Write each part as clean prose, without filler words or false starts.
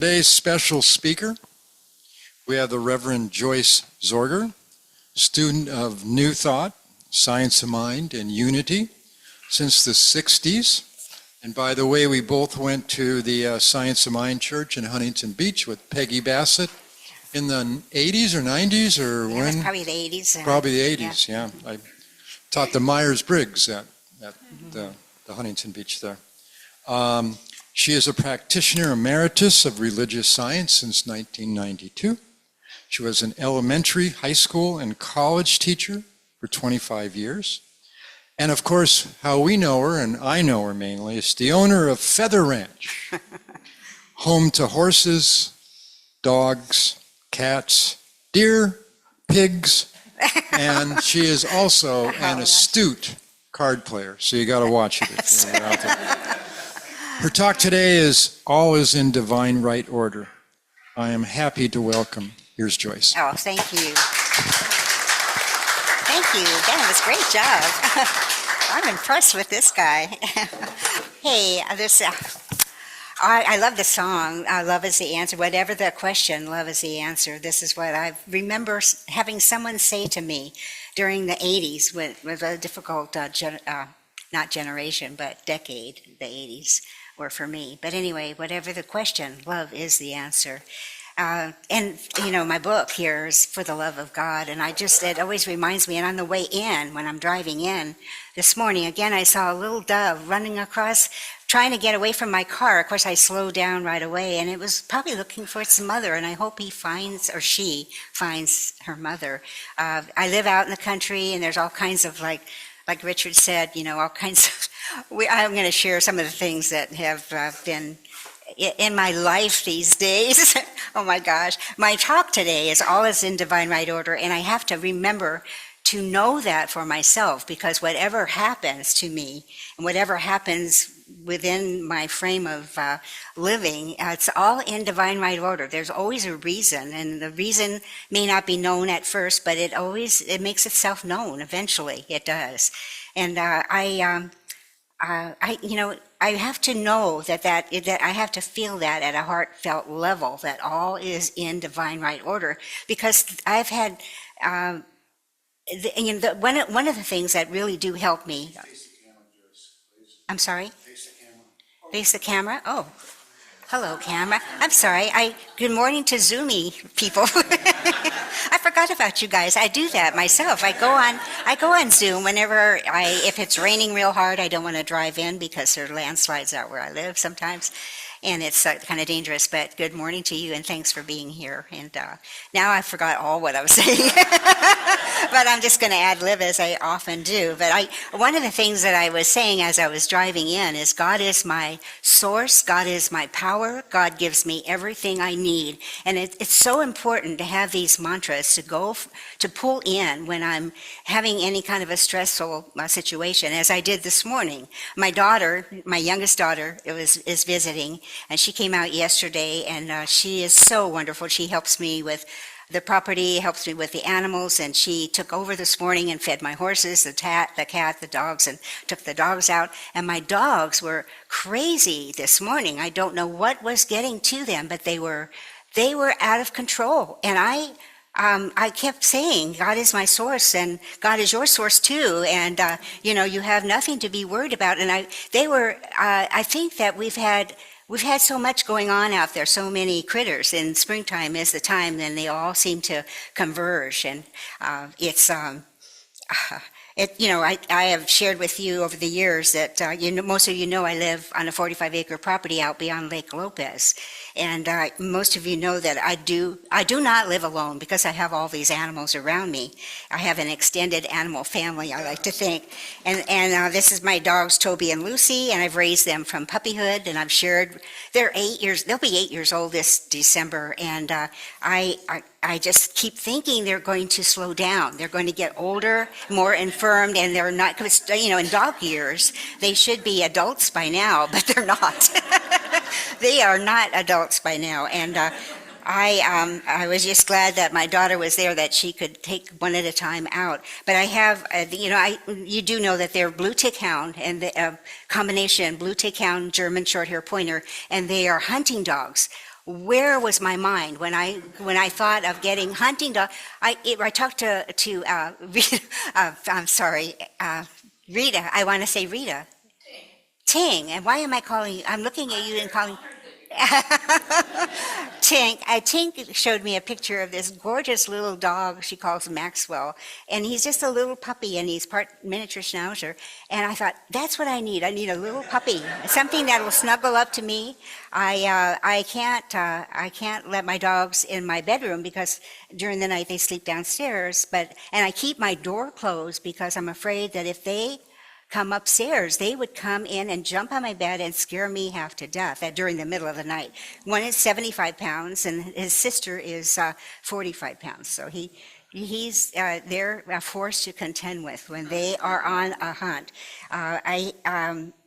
Today's special speaker, we have the Reverend Joyce Zorger, student of New Thought, Science of Mind, and Unity since the 60s. And by the way, we both went to the Science of Mind Church in Huntington Beach with Peggy Bassett in the 80s or 90s or Yeah, when? it was probably the 80s. Probably the 80s, yeah. I taught the Myers-Briggs at the Huntington Beach there. She is a practitioner emeritus of religious science since 1992. She was an elementary, high school, and college teacher for 25 years. And of course, how we know her, and I know her mainly, is the owner of Feather Ranch, home to horses, dogs, cats, deer, pigs, and she is also an astute card player, so you got to watch it if you're out there. Her talk today is All is in Divine Right Order. I am happy to welcome, here's Joyce. Oh, thank you. Thank you. That was a great job. I'm impressed with this guy. Hey, I love the song, Love is the Answer. Whatever the question, love is the answer. This is what I remember having someone say to me during the 80s, with a difficult, not generation, but decade, the 80s were for me. But anyway, whatever the question, love is the answer. And, you know, my book here is For the Love of God, and it always reminds me, and on the way in, when I'm driving in this morning, again, I saw a little dove running across, trying to get away from my car. Of course, I slowed down right away, and it was probably looking for its mother, and I hope he finds, or she finds her mother. I live out in the country, and there's all kinds of, like Richard said, you know, all kinds of, I'm going to share some of the things that have been in my life these days. Oh my gosh. My talk today is All is in Divine Right Order, and I have to remember to know that for myself, because whatever happens to me and whatever happens within my frame of living, it's all in divine right order. There's always a reason, and the reason may not be known at first, but it makes itself known eventually. It does. And I have to know that I have to feel that at a heartfelt level, that all is in divine right order, because I've had, one of the things that really do help me. Face the camera, Joyce, please. I'm sorry? Face the camera. Face the camera? Oh, hello, camera. I'm sorry. Good morning to Zoomy people. I forgot about you guys. I do that myself. I go on Zoom whenever if it's raining real hard, I don't want to drive in because there are landslides out where I live sometimes, and it's kind of dangerous. But good morning to you, and thanks for being here. And now I forgot all what I was saying, but I'm just going to ad lib as I often do. But one of the things that I was saying as I was driving in is God is my source. God is my power. God gives me everything I need, and it's so important to have these mantras to pull in when I'm having any kind of a stressful situation, as I did this morning. My daughter, my youngest daughter, is visiting, and she came out yesterday, and she is so wonderful. She helps me with the property, helps me with the animals, and she took over this morning and fed my horses, the cat, the dogs, and took the dogs out. And my dogs were crazy this morning. I don't know what was getting to them, but they were out of control. And I kept saying, God is my source, and God is your source too, and you have nothing to be worried about. And I think that we've had so much going on out there, so many critters, and springtime is the time then they all seem to converge, and I have shared with you over the years that most of you know I live on a 45-acre property out beyond Lake Lopez, and most of you know that I do not live alone because I have all these animals around me. I have an extended animal family, I like to think, and this is my dogs Toby and Lucy, and I've raised them from puppyhood, and I've shared. They'll be 8 years old this December, and I just keep thinking they're going to slow down. They're going to get older, more infirmed, and they're not, because, in dog years, they should be adults by now, but they're not. They are not adults by now. And I was just glad that my daughter was there, that she could take one at a time out. But I have, you do know that they're blue tick hound, and the combination blue tick hound, German short hair pointer, and they are hunting dogs. where was my mind when I thought of getting hunting dog? I talked to Rita, I'm sorry, Rita. I want to say Rita. Ting. And why am I calling you? I'm looking at you and calling. Tink, Tink showed me a picture of this gorgeous little dog she calls Maxwell, and he's just a little puppy, and he's part miniature schnauzer. And I thought, that's what I need. I need a little puppy, something that will snuggle up to me. I can't let my dogs in my bedroom because during the night they sleep downstairs. And I keep my door closed because I'm afraid that if they come upstairs, they would come in and jump on my bed and scare me half to death during the middle of the night. One is 75 pounds and his sister is 45 pounds. So they're a force to contend with when they are on a hunt.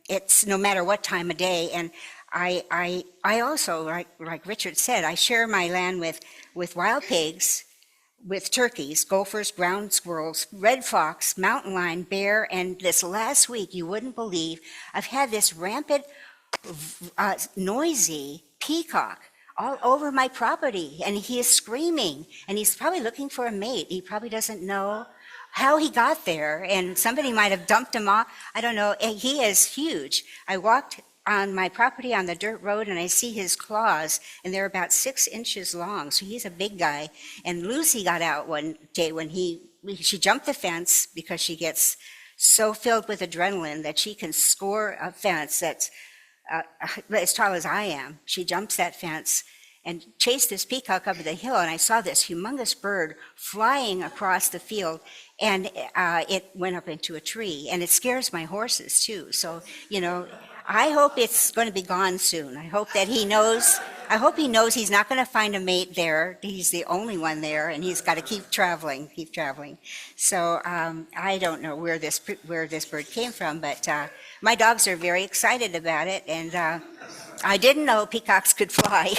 It's no matter what time of day. And I also, like Richard said, I share my land with wild pigs, with turkeys, gophers, ground squirrels, red fox, mountain lion, bear, and this last week, you wouldn't believe, I've had this rampant, noisy peacock all over my property, and he is screaming, and he's probably looking for a mate. He probably doesn't know how he got there, and somebody might have dumped him off. I don't know. He is huge. I walked on my property on the dirt road and I see his claws and they're about 6 inches long. So he's a big guy. And Lucy got out one day when she jumped the fence because she gets so filled with adrenaline that she can score a fence that's as tall as I am. She jumps that fence and chased this peacock up the hill, and I saw this humongous bird flying across the field, and it went up into a tree, and it scares my horses too. So, I hope it's going to be gone soon. I hope that he knows. I hope he knows he's not going to find a mate there. He's the only one there, and he's got to keep traveling. So I don't know where this bird came from, but my dogs are very excited about it, and I didn't know peacocks could fly.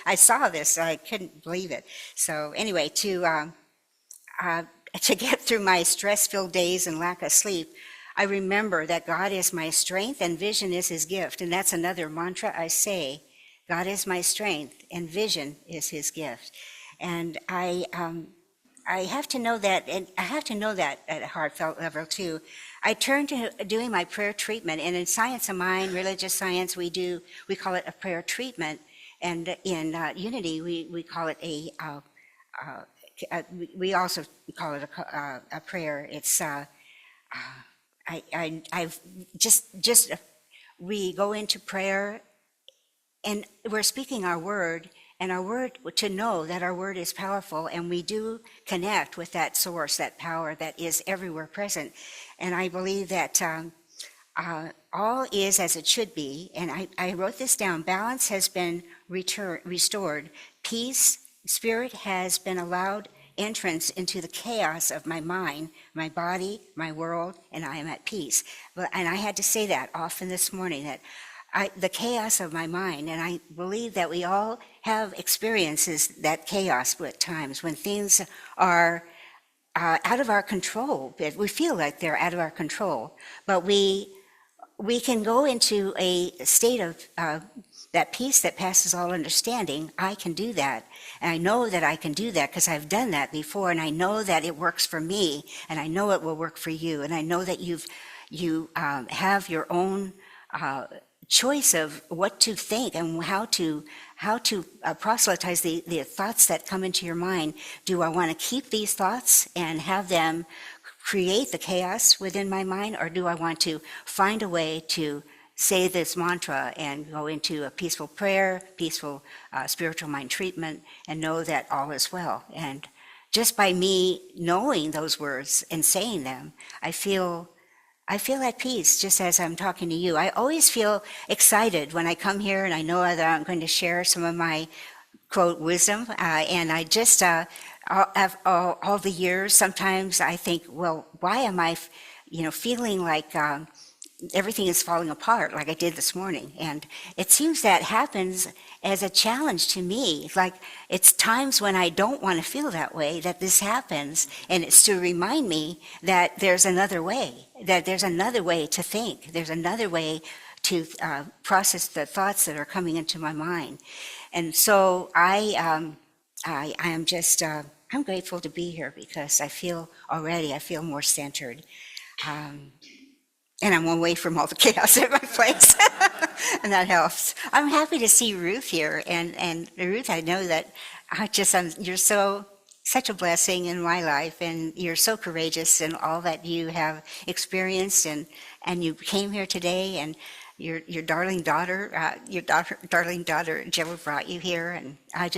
I saw this, I couldn't believe it. So anyway, to get through my stress-filled days and lack of sleep, I remember that God is my strength and vision is his gift. And that's another mantra I say. God is my strength and vision is his gift. And I have to know that, and I have to know that at a heartfelt level too. I turned to doing my prayer treatment, and in Science of Mind, religious science, we call it a prayer treatment. And in Unity, we call it we also call it a prayer. It's we go into prayer and we're speaking our word, and our word, to know that our word is powerful, and we do connect with that source, that power that is everywhere present. And I believe that all is as it should be. And I wrote this down. Balance has been restored. Peace, spirit has been allowed entrance into the chaos of my mind, my body, my world, and I am at peace. And I had to say that often this morning, that the chaos of my mind, and I believe that we all have experiences, that chaos at times, when things are out of our control. We feel like they're out of our control, but we can go into a state of that peace that passes all understanding. I can do that. And I know that I can do that because I've done that before, and I know that it works for me, and I know it will work for you. And I know that you have your own choice of what to think and how to proselytize the thoughts that come into your mind. Do I want to keep these thoughts and have them create the chaos within my mind, or do I want to find a way to say this mantra and go into a peaceful prayer, peaceful spiritual mind treatment, and know that all is well? And just by me knowing those words and saying them, I feel at peace, just as I'm talking to you. I always feel excited when I come here, and I know that I'm going to share some of my, quote, wisdom. And I just, all the years, sometimes I think, well, why am I, feeling like everything is falling apart like I did this morning? And it seems that happens as a challenge to me. Like, it's times when I don't want to feel that way that this happens, and it's to remind me that there's another way to think. There's another way to process the thoughts that are coming into my mind. And so I am just, I'm grateful to be here because I feel more centered. And I'm away from all the chaos at my place, and that helps. I'm happy to see Ruth here, and Ruth, I know that you're such a blessing in my life, and you're so courageous in all that you have experienced, and you came here today, and your darling daughter, Jill brought you here, and I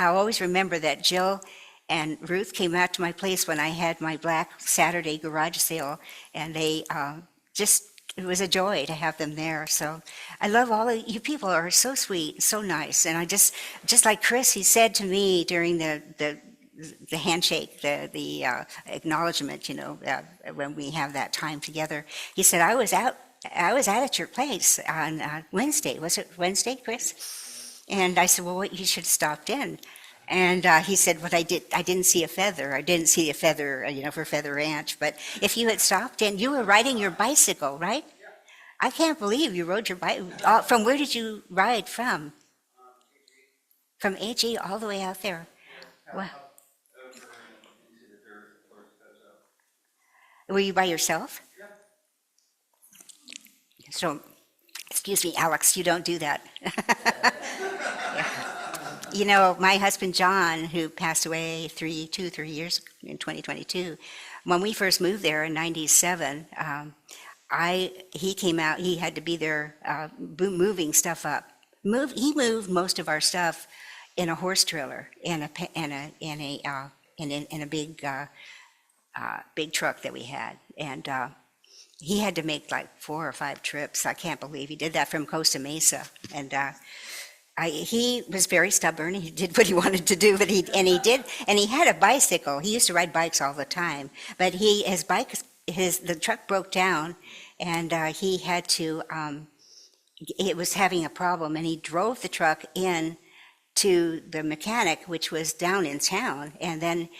always remember that Jill and Ruth came out to my place when I had my Black Saturday garage sale, and they it was a joy to have them there. So I love all of you people are so sweet, so nice. And I just like Chris, he said to me during the handshake, the acknowledgement, when we have that time together, he said, I was out at your place on Wednesday. Was it Wednesday, Chris? And I said, well, you should have stopped in. And he said, "What I didn't see a feather. I didn't see a feather, for Feather Ranch. But if you had stopped in, you were riding your bicycle, right? Yeah. I can't believe you rode your bike. From where did you ride from? From AG all the way out there. Wow. Were you by yourself? Yeah. So, excuse me, Alex, you don't do that. My husband John, who passed away 3 years in 2022, when we first moved there in '97, he came out. He had to be there moving stuff up. He moved most of our stuff in a horse trailer in a big truck that we had, and he had to make like 4 or 5 trips. I can't believe he did that from Costa Mesa, and. He was very stubborn. He did what he wanted to do, but he did, and he had a bicycle. He used to ride bikes all the time, but the truck broke down, and he had to. It was having a problem, and he drove the truck in to the mechanic, which was down in town, and then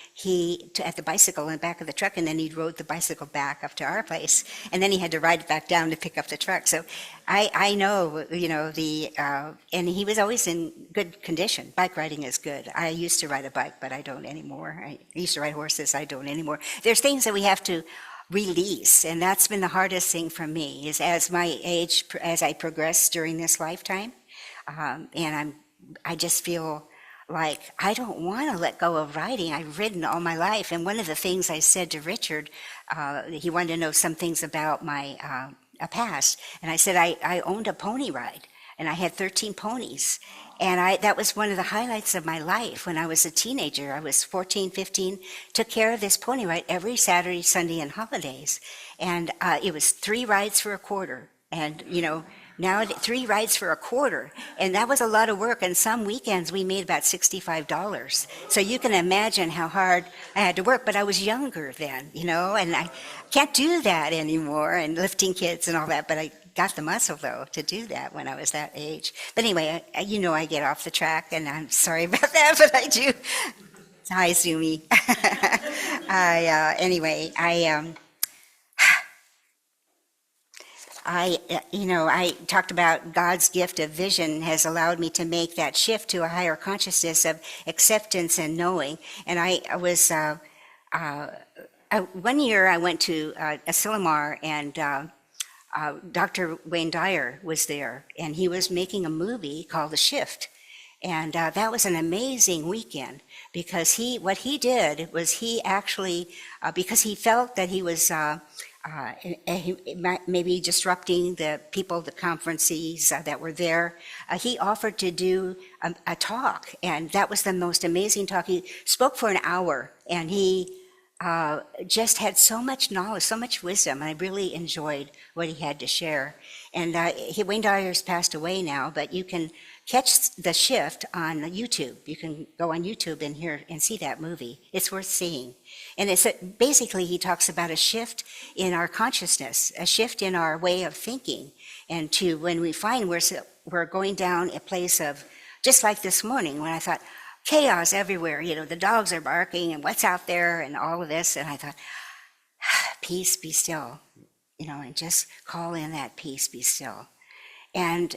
at the bicycle in the back of the truck, and then he rode the bicycle back up to our place, and then he had to ride it back down to pick up the truck. So I know, and he was always in good condition. Bike riding is good. I used to ride a bike, but I don't anymore. I used to ride horses. I don't anymore. There's things that we have to release, and that's been the hardest thing for me, is as I progress during this lifetime, and I just feel like I don't want to let go of riding. I've ridden all my life, and one of the things I said to Richard, he wanted to know some things about my past, and I said I owned a pony ride, and I had 13 ponies, and that was one of the highlights of my life when I was a teenager. I was 14, 15, took care of this pony ride every Saturday, Sunday, and holidays, and it was 3 rides for a quarter, and now 3 rides for a quarter, and that was a lot of work, and some weekends we made about $65. So you can imagine how hard I had to work, but I was younger then, and I can't do that anymore, and lifting kids and all that, but I got the muscle, though, to do that when I was that age. But anyway, I get off the track, and I'm sorry about that, but I do. Hi, Zumi. I talked about God's gift of vision has allowed me to make that shift to a higher consciousness of acceptance and knowing. And one year I went to Asilomar, and Dr. Wayne Dyer was there, and he was making a movie called The Shift. And that was an amazing weekend, because what he did was he actually, because he felt that he was maybe disrupting the people, the conferences that were there, he offered to do a talk, and that was the most amazing talk. He spoke for an hour, and he just had so much knowledge, so much wisdom, and I really enjoyed what he had to share. And Wayne Dyer's passed away now, but you can catch The Shift on YouTube. You can go on YouTube and hear and see that movie. It's worth seeing. And basically he talks about a shift in our consciousness, a shift in our way of thinking, and when we find we're going down a place of, just like this morning when I thought, chaos everywhere, the dogs are barking and what's out there and all of this, and I thought, peace, be still. and just call in that peace, be still. And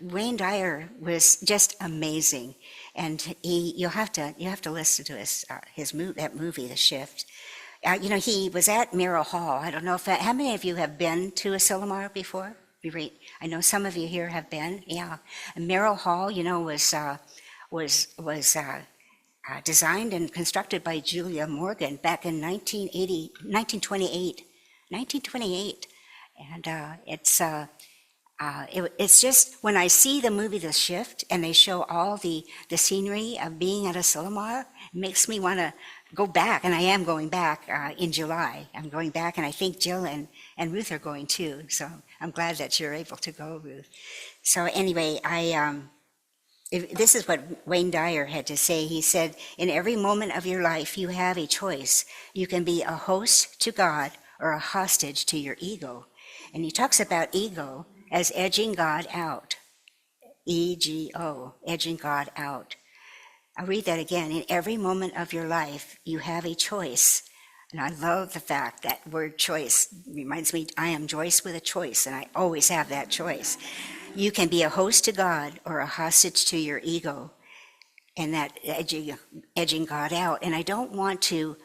Wayne Dyer was just amazing, and you'll have to listen to that movie, The Shift. He was at Merrill Hall. I don't know how many of you have been to a Silmar before? I know some of you here have been. Yeah, and Merrill Hall, was designed and constructed by Julia Morgan back in 1928. 1928, and it's just when I see the movie The Shift and they show all the scenery of being at a Silmar, it makes me want to go back, and I am going back in July. I'm going back, and I think Jill and Ruth are going too. So I'm glad that you're able to go, Ruth. So anyway, this is what Wayne Dyer had to say. He said, "In every moment of your life, you have a choice. You can be a host to God or a hostage to your ego." And he talks about ego as edging God out. E-G-O, edging God out. I'll read that again. In every moment of your life, you have a choice. And I love the fact that word choice reminds me, I am Joyce with a choice, and I always have that choice. You can be a host to God or a hostage to your ego, and that edging God out. And I want to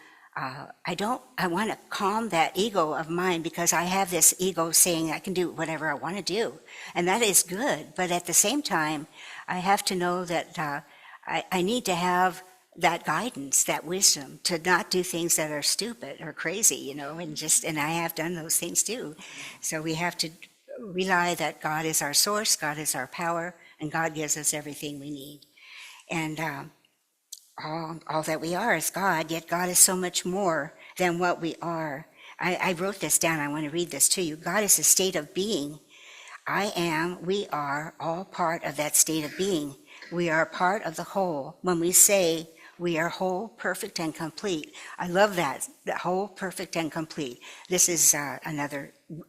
calm that ego of mine, because I have this ego saying I can do whatever I want to do. And that is good. But at the same time, I have to know that I need to have that guidance, that wisdom, to not do things that are stupid or crazy, and I have done those things too. So we have to rely that God is our source, God is our power, and God gives us everything we need. And all that we are is God, yet God is so much more than what we are. I wrote this down. I want to read this to you. God is a state of being. I am, we are, all part of that state of being. We are part of the whole. When we say we are whole, perfect, and complete, I love that whole, perfect, and complete. This is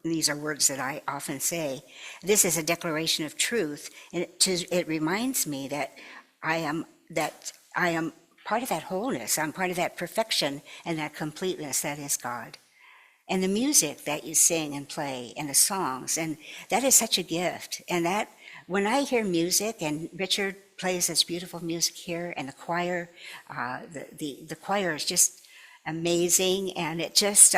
these are words that I often say. This is a declaration of truth, and it reminds me that I am part of that wholeness. I'm part of that perfection and that completeness that is God. And the music that you sing and play, and the songs, and that is such a gift. And that, when I hear music, and Richard plays this beautiful music here, and the choir, the choir is just amazing, and it just,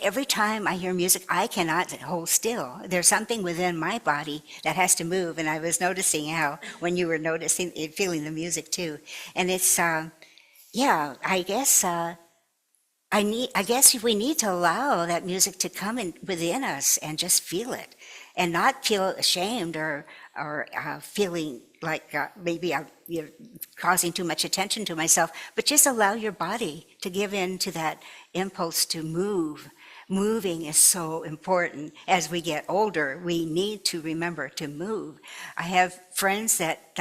every time I hear music, I cannot hold still. There's something within my body that has to move, and I was noticing how, when you were feeling the music too. And it's, I guess, I guess we need to allow that music to come in within us and just feel it, and not feel ashamed or feeling like maybe I'm causing too much attention to myself, but just allow your body to give in to that impulse to move. Moving is so important. As we get older, we need to remember to move. I have friends that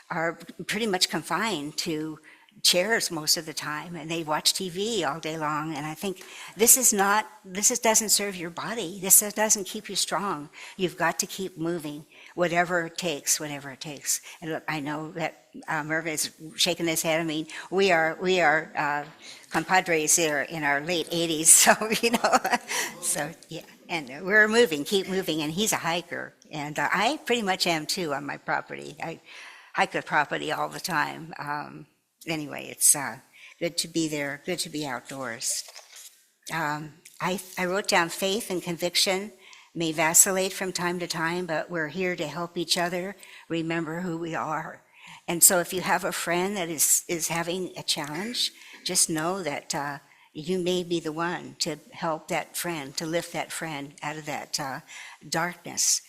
are pretty much confined to chairs most of the time, and they watch TV all day long, and I think this doesn't serve your body. This doesn't keep you strong. You've got to keep moving, whatever it takes. And look, I know that Mervyn is shaking his head. I mean, we are compadres here in our late 80s, so yeah, and we're keep moving, and he's a hiker, and I pretty much am too on my property. I hike the property all the time. Anyway, it's good to be there, good to be outdoors. I wrote down faith and conviction may vacillate from time to time, but we're here to help each other remember who we are. And so if you have a friend that is having a challenge, just know that you may be the one to help that friend, to lift that friend out of that darkness.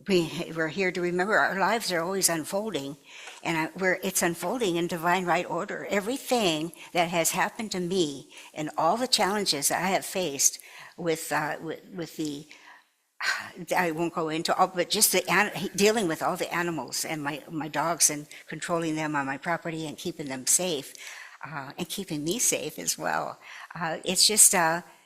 We're here to remember our lives are always unfolding, and it's unfolding in divine right order. Everything that has happened to me and all the challenges that I have faced with the, I won't go into all, but just dealing with all the animals and my dogs, and controlling them on my property and keeping them safe, and keeping me safe as well. It's just,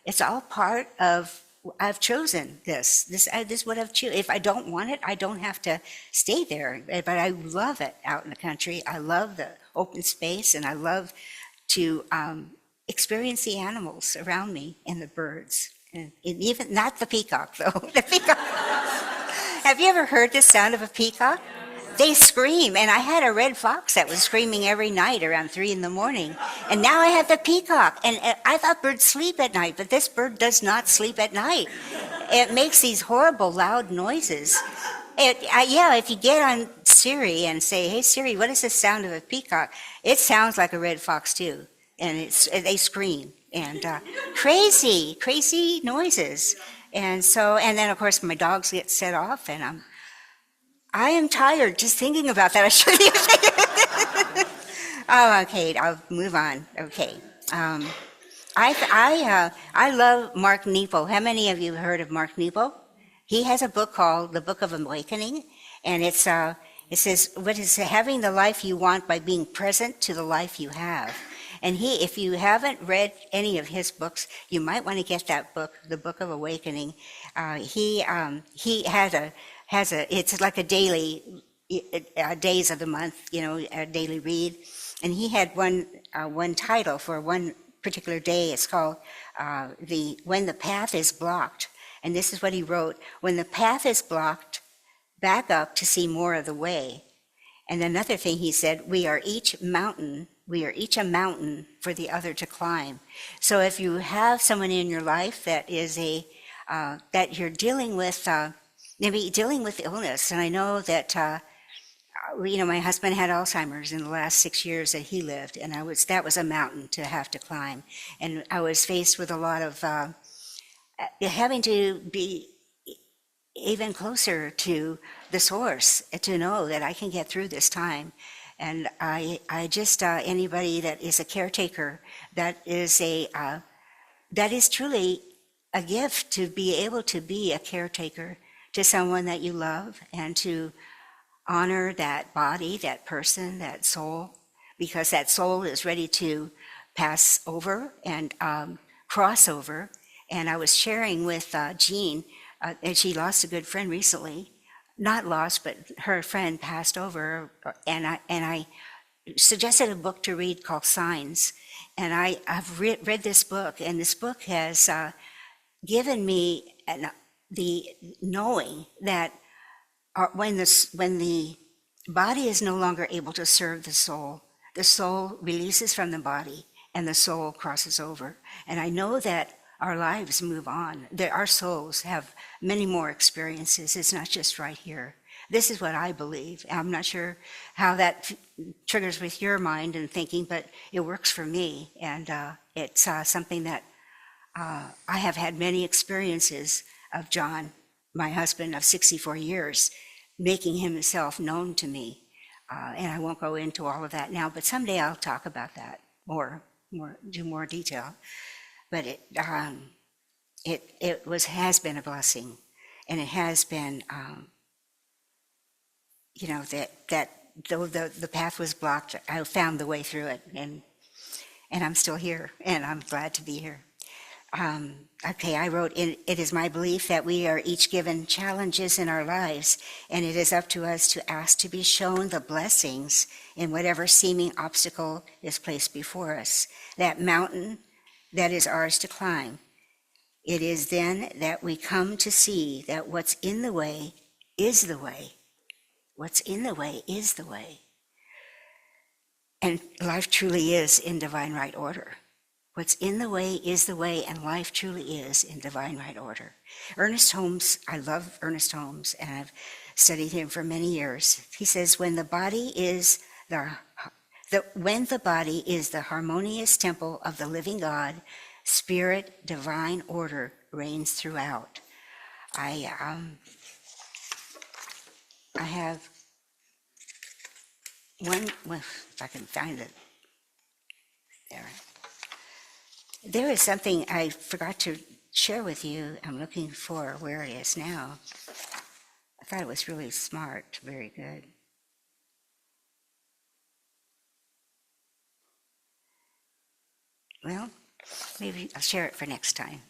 it's all part of, I've chosen this. This is what I've chosen. If I don't want it, I don't have to stay there. But I love it out in the country. I love the open space, and I love to experience the animals around me and the birds. And even, not the peacock though, the peacock. Have you ever heard the sound of a peacock? They scream, and I had a red fox that was screaming every night around 3 in the morning. And now I have the peacock, and I thought birds sleep at night, but this bird does not sleep at night. It makes these horrible loud noises. If you get on Siri and say, "Hey Siri, what is the sound of a peacock?" It sounds like a red fox too, and they scream and crazy noises. And then of course my dogs get set off, and I am tired just thinking about that. I shouldn't even think. Oh, okay, I'll move on. Okay. I love Mark Nepo. How many of you have heard of Mark Nepo? He has a book called The Book of Awakening, and it says, what is having the life you want by being present to the life you have. And if you haven't read any of his books, you might want to get that book, The Book of Awakening. He has it's like a daily, days of the month, a daily read. And he had one title for one particular day. It's called When the Path is Blocked. And this is what he wrote: when the path is blocked, back up to see more of the way. And another thing he said, we are each a mountain for the other to climb. So if you have someone in your life that is that you're dealing with, maybe dealing with illness, and I know that my husband had Alzheimer's in the last 6 years that he lived, and that was a mountain to have to climb. And I was faced with a lot of having to be even closer to the source to know that I can get through this time. And I just anybody that is a caretaker, that is truly a gift to be able to be a caretaker to someone that you love, and to honor that body, that person, that soul, because that soul is ready to pass over and cross over. And I was sharing with Jean, and she lost a good friend recently. Not lost, but her friend passed over, and I suggested a book to read called Signs. And I've read this book, and this book has given me the knowing that when the body is no longer able to serve the soul releases from the body, and the soul crosses over. And I know that our lives move on, that our souls have many more experiences. It's not just right here. This is what I believe. I'm not sure how that triggers with your mind and thinking, but it works for me. And it's something that I have had many experiences of John, my husband of 64 years, making himself known to me. And I won't go into all of that now, but someday I'll talk about that do more detail. But it has been a blessing, and it has been, that though the path was blocked, I found the way through it, and I'm still here, and I'm glad to be here. I wrote, it is my belief that we are each given challenges in our lives, and it is up to us to ask to be shown the blessings in whatever seeming obstacle is placed before us, that mountain that is ours to climb. It is then that we come to see that what's in the way is the way. What's in the way is the way. And life truly is in divine right order. What's in the way is the way, and life truly is in divine right order. Ernest Holmes, I love Ernest Holmes, and I've studied him for many years. He says, when the body is the harmonious temple of the living God, spirit, divine order reigns throughout. I have one, if I can find it. There is something I forgot to share with you. I'm looking for where it is now. I thought it was really smart, very good. Well, maybe I'll share it for next time.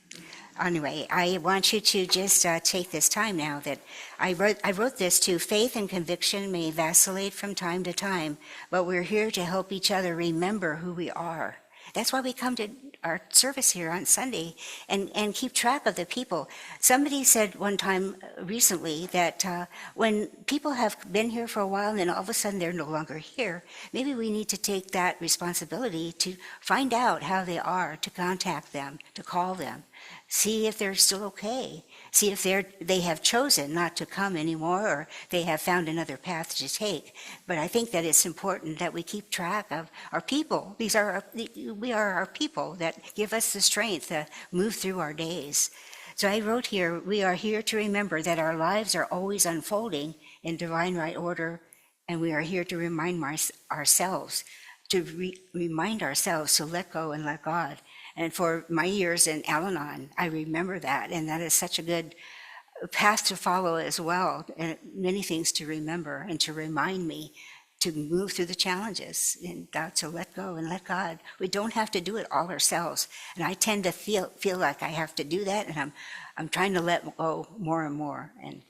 Anyway, I want you to just take this time now that I wrote this too. Faith and conviction may vacillate from time to time, but we're here to help each other remember who we are That's why we come to our service here on Sunday and keep track of the people. Somebody said one time recently that when people have been here for a while and then all of a sudden they're no longer here, maybe we need to take that responsibility to find out how they are, to contact them, to call them, see if they're still okay, see if they have chosen not to come anymore or they have found another path to take. But I think that it's important that we keep track of our people. We are our people that give us the strength to move through our days. So I wrote here, we are here to remember that our lives are always unfolding in divine right order, and we are here to remind ourselves, remind ourselves to let go and let God. And for my years in Al-Anon, I remember that, and that is such a good path to follow as well, and many things to remember and to remind me to move through the challenges and to let go and let God. We don't have to do it all ourselves, and I tend to feel like I have to do that, and I'm trying to let go more and more. And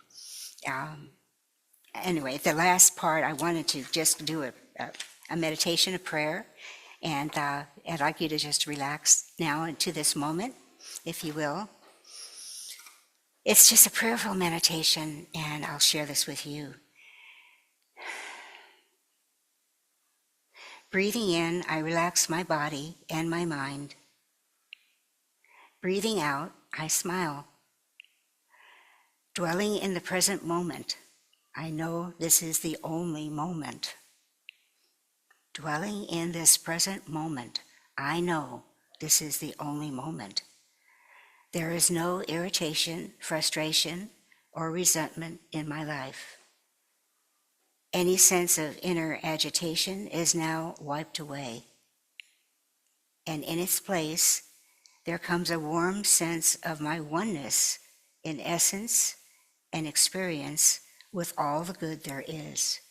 anyway, the last part, I wanted to just do a meditation, a prayer. And I'd like you to just relax now into this moment, if you will. It's just a prayerful meditation, and I'll share this with you. Breathing in, I relax my body and my mind. Breathing out, I smile. Dwelling in the present moment, I know this is the only moment. Dwelling in this present moment, I know this is the only moment. There is no irritation, frustration, or resentment in my life. Any sense of inner agitation is now wiped away. And in its place, there comes a warm sense of my oneness in essence and experience with all the good there is.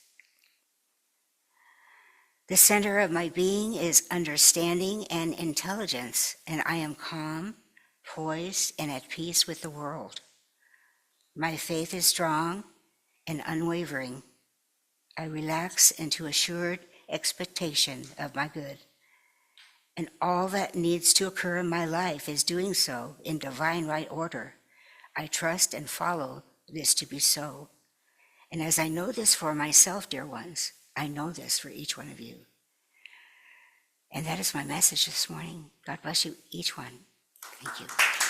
The center of my being is understanding and intelligence, and I am calm, poised, and at peace with the world. My faith is strong and unwavering. I relax into assured expectation of my good. And all that needs to occur in my life is doing so in divine right order. I trust and follow this to be so. And as I know this for myself, dear ones, I know this for each one of you. And that is my message this morning. God bless you, each one. Thank you.